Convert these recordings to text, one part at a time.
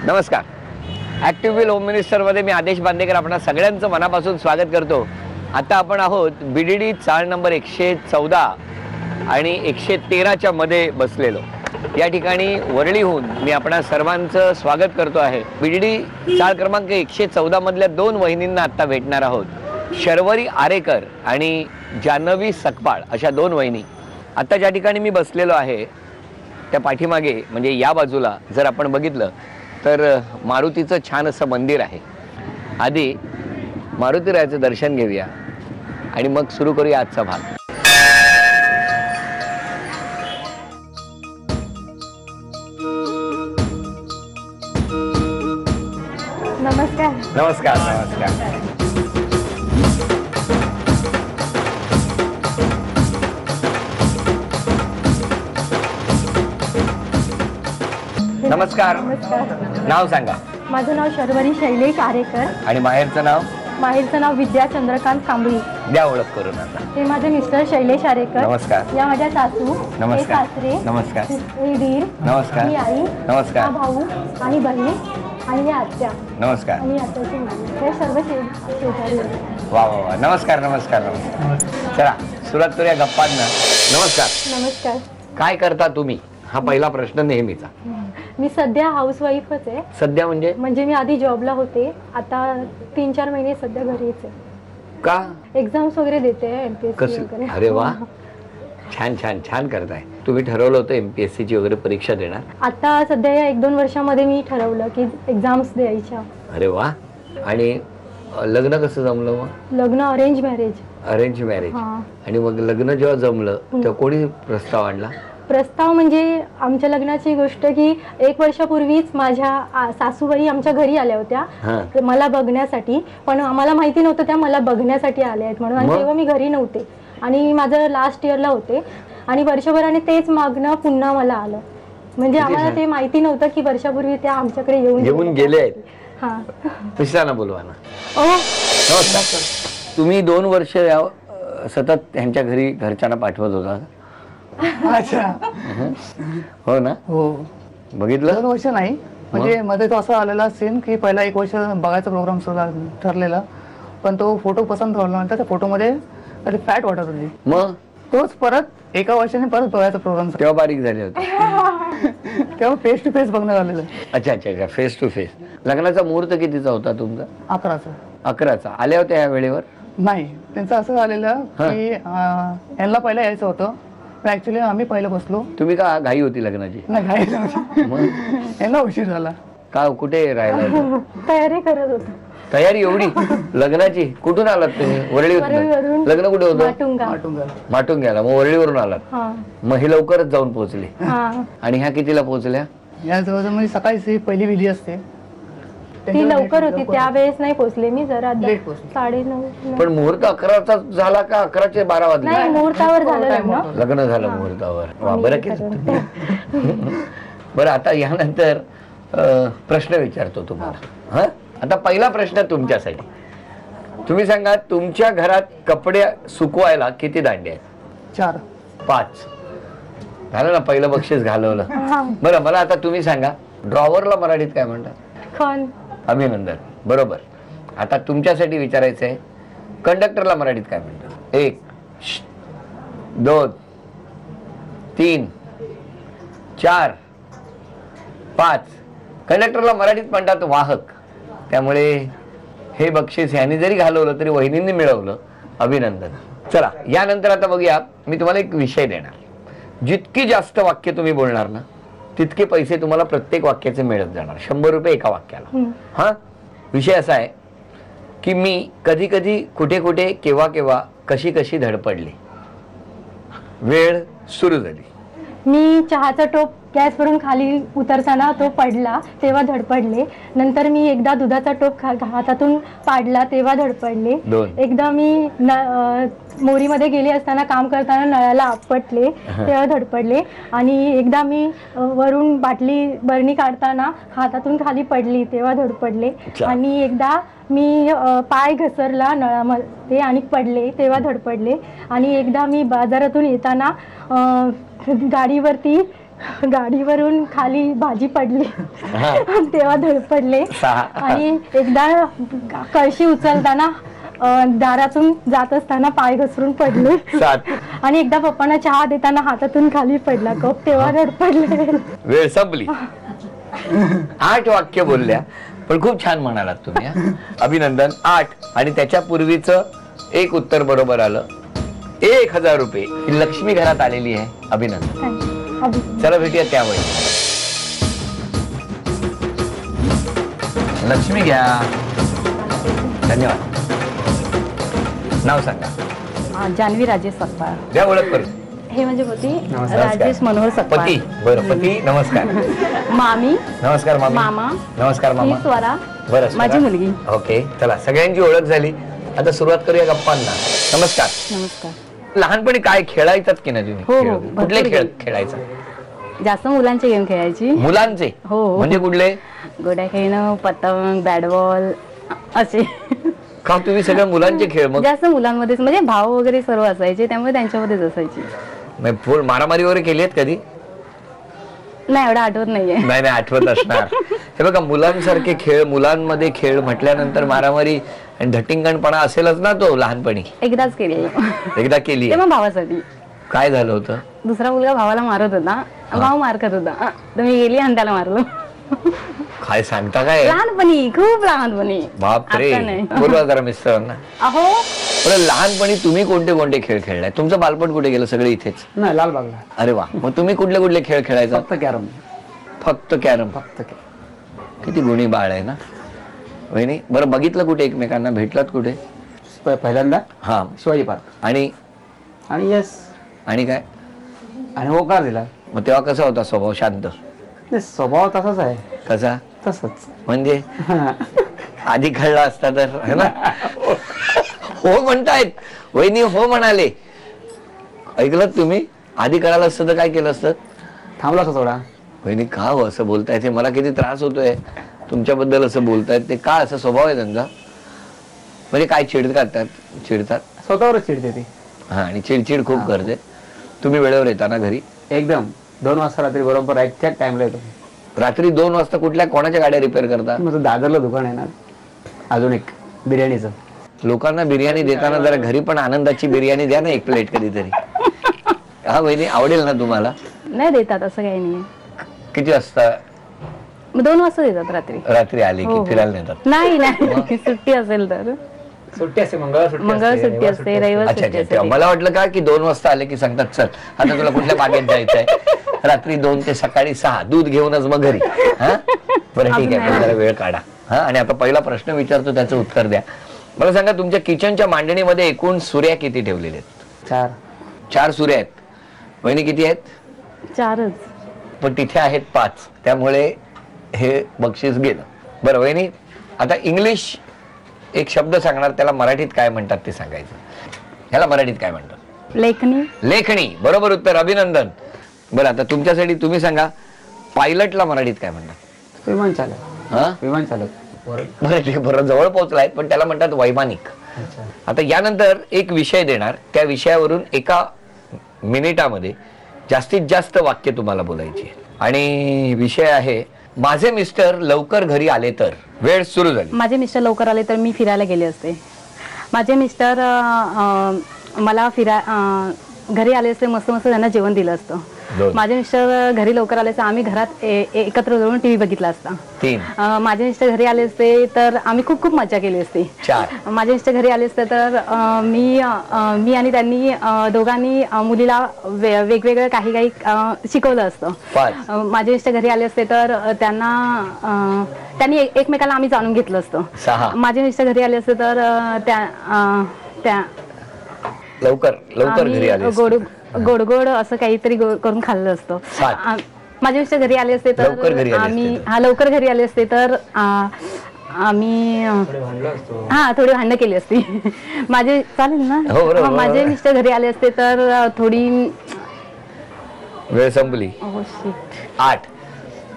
नमस्कार. Active wheel home मिनिस्टरमध्ये मी आदेश बांदेकर आपणा सगळ्यांचं मनापासून स्वागत करतो. आता आपण आहोत बीडीडी चाळ नंबर 114 आणि 113च्या मध्ये बसलेलो. या ठिकाणी वरळीहून मी आपणा सर्वांचं स्वागत करतो आहे. बीडीडी चाळ क्रमांक 114 मधल्या दोन वहिनींना आता भेटणार आहोत. शर्वरी आरेकर आणि जानवी सकपाळ अशा दोन वहिनी. आता ज्या ठिकाणी मी बसलेलो आहे त्या पाठीमागे म्हणजे या बाजूला जर आपण बघितलं तर मारुतीचं छान असं मंदिर आहे. आधी मारुतीरायाचं दर्शन घेऊया आणि मग सुरू करूया आजचा भाग. नमस्कार. नमस्कार. नमस्कार. नमस्कार. नाव सांगा. माझं नाव शर्वरी शैलेश आरेकर. आणि माहेरचं नाव? माहेरचं नाव विद्या चंद्रकांत कांबळी. द्या ओळख करून आता. ते माझे मिस्टर शैलेश आरेकर. नमस्कार. या माझ्या सासू. नमस्कार. सासरे. नमस्कार. हे दीर. नमस्कार. ही आई. नमस्कार. हा भाऊ आणि बहीण आणि हे आत्या. नमस्कार. आणि आत्याची मुलगी. हे सर्व शेजारी. वा वा वा. नमस्कार. नमस्कार. नमस्कार. चला सुरुवात करूया गप्पांना. नमस्कार. नमस्कार. काय करता तुम्ही हा पहिला प्रश्न नेहमीचा. मी सध्या हाऊसवाईफच आहे. सध्या म्हणजे मी आधी जॉबला होते. आता 3-4 महिने सध्या घरीच आहे. का? एक्झाम्स वगैरे देते एमपीएससी वगैरे. अरे वा. छान छान छान करताय. तुम्ही ठरवलं होतं एमपीएससी ची वगैरे परीक्षा देणार? आता सध्या या 1-2 वर्षामध्ये मी ठरवलं की एक्झाम्स द्यायच्या. अरे वा. आणि लग्न कसं जमलं मग? लग्न अरेंज मॅरेज. Arrange marriage. आणि मग लग्न जेव्हा जमलं तेव्हा कोणी प्रस्ताव आणला? प्रस्ताव म्हणजे आमच्या लग्नाची गोष्ट की 1 वर्षापूर्वीच माझ्या सासूबाई आमच्या घरी आल्या होत्या मला बघण्यासाठी. पण आम्हाला माहिती नव्हतं त्या मला बघण्यासाठी आल्या आहेत म्हणून. आणि तेव्हा मी घरी नव्हते आणि माझं लास्ट इयरला होते. आणि वर्षभराने तेच मागणं पुन्हा मला आलं. म्हणजे आम्हाला ते माहिती नव्हतं की वर्षापूर्वी त्या आमच्याकडे येऊन गेले आहेत. हा. मिस्टरांना बोलवा ना. नमस्कार. तुम्ही 2 वर्ष सतत त्यांच्या घरी घरच्यांना पाठवत होता? अच्छा. हो ना. हो. बघितलं? 2 वर्ष नाही म्हणजे मध्ये तो असा आलेला सीन की पहिला 1 वर्ष बघायचा प्रोग्राम सुद्धा ठरलेला. पण तो फोटो पसंत ठरल्यानंतर त्या फोटोमध्ये फॅट वाटत होती. मग तोच परत 1 वर्षाने परत बघायचा प्रोग्राम. तेव्हा बारीक झाले होते. तेव्हा फेस टू फेस बघणं झालेलं. अच्छा अच्छा अच्छा. Face to face. लग्नाचा मुहूर्त कितीचा होता तुमचा? 11चा. 11चा. आल्या होत्या या वेळेवर? नाही. त्यांचं असं झालेलं की यांना पहिलं यायचं होतं. ऍक्च्युली आम्ही पहिलं बसलो. तुम्ही का घाई होती लग्नाची? नाही घाई नव्हती. यांना उशीर झाला. का कुठे राहिला? तयारी करत होतो. तयारी एवढी लग्नाची? कुठून आलात तुम्ही? वरळीवरून. लग्न कुठे होतं? माटुंग्याला. मग वरळीवरून आलात. मग ही लवकरच जाऊन पोहोचली. आणि ह्या कितीला पोहोचल्या? या जवळ म्हणजे सकाळी पहिली विधी असते ती लवकर होती त्यावेळेस नाही पोहोचले मी. जरा 9:30. पण मुहूर्त 11चा झाला का 11चे 12 वाजले? नाही मुहूर्तावर झालं लग्न झालं मुहूर्तावर. वा बरं केलं. बरं आता यानंतर प्रश्न विचारतो तुम्हाला. हा आता पहिला प्रश्न तुमच्यासाठी. तुम्ही सांगा तुमच्या घरात कपडे सुकवायला किती दांडे आहेत? 4. 5 झालं ना. पहिलं बक्षीस घालवलं. बरं मला आता तुम्ही सांगा ड्रॉवरला मराठीत काय म्हणतात? खण. अभिनंदन. बरोबर. आता तुमच्यासाठी विचारायचं आहे कंडक्टरला मराठीत काय म्हणतात? 1 2 3 4 5. कंडक्टरला मराठीत म्हणतात वाहक. त्यामुळे हे बक्षीस ह्यांनी जरी घालवलं तरी वहिनींनी मिळवलं. अभिनंदन. चला यानंतर आता बघूया. मी तुम्हाला एक विषय देणार. जितकी जास्त वाक्य तुम्ही बोलणार ना तितके पैसे तुम्हाला प्रत्येक वाक्याचे मिळत जाणार. 100 रुपये एका वाक्याला. हा विषय असा आहे की मी कधी कधी कुठे कुठे केव्हा केव्हा कशी कशी धडपडली. वेळ सुरू झाली. मी चहाचा टोप गॅसवरून खाली उतरताना तो पडला तेव्हा धडपडले. नंतर मी एकदा दुधाचा टोप हातातून पाडला तेव्हा धडपडले. एकदा मी मोरीमध्ये गेले असताना काम करताना नळाला आपटले तेव्हा धडपडले. आणि एकदा मी वरून बरणी काढताना हातातून खाली पडली तेव्हा धडपडले. आणि एकदा मी पाय घसरला नळामध्ये आणि पडले तेव्हा धडपडले. आणि एकदा मी बाजारातून येताना गाडीवरती गाडीवरून खाली भाजी पडली हा. तेव्हा धडपडले. 6 आणि एकदा कळशी उचलताना दारातून जात असताना पाय घसरून पडले. 7 आणि एकदा पप्पांना चहा देताना हातातून खाली पडला कप, तेव्हा धडपडले. वेळ संपली. 8 वाक्य बोलल्या, पण खूप छान म्हणालात तुम्ही हा. अभिनंदन. 8 आणि त्याच्या पूर्वीचं एक उत्तर बरोबर आलं. 1000 रुपये. ही लक्ष्मी घरात आलेली आहे. अभिनंदन. चला भेटूया त्यावेळी. लक्ष्मी घ्या. धन्यवाद. नाव सांगा. जान्हवी राजेश सकपाळ. द्या ओळख करून. हे म्हणजे पती राजेश मनोहर सकपाळ. पती. बरं, पती. नमस्कार. मामी. नमस्कार मामी. मामा. नमस्कार मामा. ही स्वरा. बरं, माझी मुलगी. ओके, चला सगळ्यांची ओळख झाली. आता सुरुवात करूया गप्पांना. नमस्कार. नमस्कार. लहानपणी काय खेळायचात की नाही तुम्ही? हो, हो, खेळ? भरपूर कुठले खेळ खेळ. खेळायचा? जास्त मुलांचे गेम खेळायची. मुलांचे? हो. म्हणजे कुठले? गोड्या खेळणं, पतंग, बॅट बॉल असे. का तुम्ही सगळे मुलांचे खेळ? मग जास्त मुलांमध्येच, म्हणजे भाव वगैरे सर्व असायचे, त्यामुळे त्यांच्यामध्येच असायची. फुल मारामारी वगैरे केली आहेत कधी? नाही, एवढं आठवत नाहीये. नाही नाही, आठवत असणार. हे बघा, मुलांसारखे खेळ, मुलांमध्ये खेळ म्हटल्यानंतर मारामारी आणि धटिंगणपणा असेलच ना तो लहानपणी. एकदाच केली. एकदा केली. ते मग भावासाठी. काय झालं होतं? दुसरा मुलगा भावाला मारत होता, भाऊ मार खात होता, तर मी गेली आणि त्याला मारलो. काय सांगता काय? लहानपणी, खूप लहानपणी. बापरे. आता नाही. बोलवा जरा मिस्टरांना. अहो, पण लहानपणी तुम्ही कोणते कोणते खेळ खेळलाय? तुमचं बालपण कुठे गेलं? सगळे इथेच? नाही, लालबागला. अरे वा. मग तुम्ही कुठले कुठले खेळ खेळायचा? फक्त कॅरम. फक्त कॅरम. फक्त किती गुणी बाळ आहे ना वहिनी. बरं, बघितलं कुठे एकमेकांना? भेटलात कुठे? पहिल्यांदा हा, शिवाजी पार्क. आणि आणि यस. आणि काय? आणि होकार दिला. मग तेव्हा कसा होता स्वभाव? शांत? स्वभाव तसाच आहे. कसा? तसंच. म्हणजे आधी कळला असता तर, है ना? हो म्हणतायत वहिनी, हो म्हणाले. ऐकलं तुम्ही? आधी कळालं असतं तर काय केलं असतं? थांबला असता थोडा. वहिनी का हो असं बोलतायत? मला किती त्रास होतोय तुमच्याबद्दल असं बोलतायत. ते का असं स्वभाव आहे त्यांचा? म्हणजे काय चिडतात? स्वतःवरच चिडते ती. हा, आणि चिडचिड खूप करते. तुम्ही वेळेवर येता ना घरी? एकदम 2 वाजता रात्री बरोबर एक्झॅक्ट टाइमला येतो. रात्री 2 वाजता कुठल्या कोणाच्या गाड्या रिपेअर करता? माझं दादरला दुकान आहे ना, अजून एक बिर्याणीचं. लोकांना बिर्याणी देताना जरा घरी पण आनंदाची बिर्याणी द्या ना, एक प्लेट कधीतरी. हा वहिनी, आवडेल ना तुम्हाला? नाही देतात, असं काही नाही. किती वाजता? 2 वाजता देतात रात्री. रात्री आली हो, की हो. फिरायला नेतात? नाही, सुट्टी असेल तर. सुट्टी असते, मंगळवार सुट्टी असते, रविवार अच्छा सुट्टी अच्छा. असते. मला वाटलं का की 2 वाजता आले की सांगतात, चल आता तुला कुठल्या बागेत जायचंय. रात्री 2 ते सकाळी 6 दूध घेऊनच मग घरी. हा, बरं ठीक आहे, जरा वेळ काढा. हा, आणि आता पहिला प्रश्न विचारतो, त्याचं उत्तर द्या. मला सांगा, तुमच्या किचनच्या मांडणीमध्ये एकूण सुऱ्या किती ठेवलेल्या आहेत? 4 सुऱ्या आहेत. वहिनी किती आहेत? 4च. पण तिथे आहेत 5, त्यामुळे हे बक्षीस गेलं. बरं वहिनी, आता इंग्लिश एक शब्द सांगणार, त्याला मराठीत काय म्हणतात ते सांगायचं. ह्याला मराठीत काय म्हणतात? लेखणी. लेखणी. बरोबर उत्तर. अभिनंदन. बरं, आता तुमच्यासाठी तुम्ही सांगा, पायलटला मराठीत काय म्हणतात? विमान चालक. हा, विमान चालक. बरं, ते बरं जवळ पोहोचलाय, पण त्याला म्हणतात वैमानिक. आता यानंतर एक विषय देणार, त्या विषयावरून एका मिनिटामध्ये जास्तीत जास्त वाक्य तुम्हाला बोलायची आहे. आणि विषय आहे, माझे मिस्टर लवकर घरी आले तर. वेळ सुरू झाली. माझे मिस्टर लवकर आले तर मी फिरायला गेले असते. माझे मिस्टर मला घरी आले असते, मस्त मस्त त्यांना जेवण दिलं असतं. माझे मिस्टर घरी लवकर आले तर आम्ही घरात एकत्र जाऊन टीव्ही बघितला असता. 3. माझे मिस्टर घरी आले असते तर आम्ही खूप खूप मजा केली असती. 4. माझे मिस्टर घरी आले असते तर मी आणि त्यांनी दोघांनी मुलीला वेगवेगळं काही काही शिकवलं असतं. 5. माझे मिस्टर घरी आले असते तर त्यांनी एकमेकाला आम्ही जाणून घेतलं असतं. 6. माझे मिस्टर घरी आले असते तर त्या लवकर घरी आले गोड गोड गोड असं काहीतरी करून खाल्लं असतं. 7. माझे मिस्टर घरी आले असते तर लवकर घरी आले असते तर आम्ही थोडी भांडणं केली असती. माझे चालेल ना. माझे मिस्टर घरी आले असते तर थोडी वेळ संपली.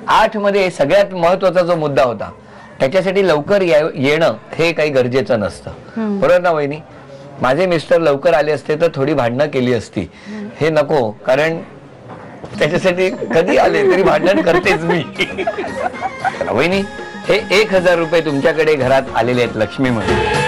8 मध्ये सगळ्यात महत्वाचा जो मुद्दा होता, त्याच्यासाठी लवकर येणं हे काही गरजेचं नसतं. बरोबर ना वहिनी? माझे मिस्टर लवकर आले असते तर थोडी भांडणं केली असती, हे नको. कारण त्याच्यासाठी कधी आले तरी भांडण करतेच मी. वहिनी, हे 1000 रुपये तुमच्याकडे घरात आलेले आहेत लक्ष्मी म्हणून.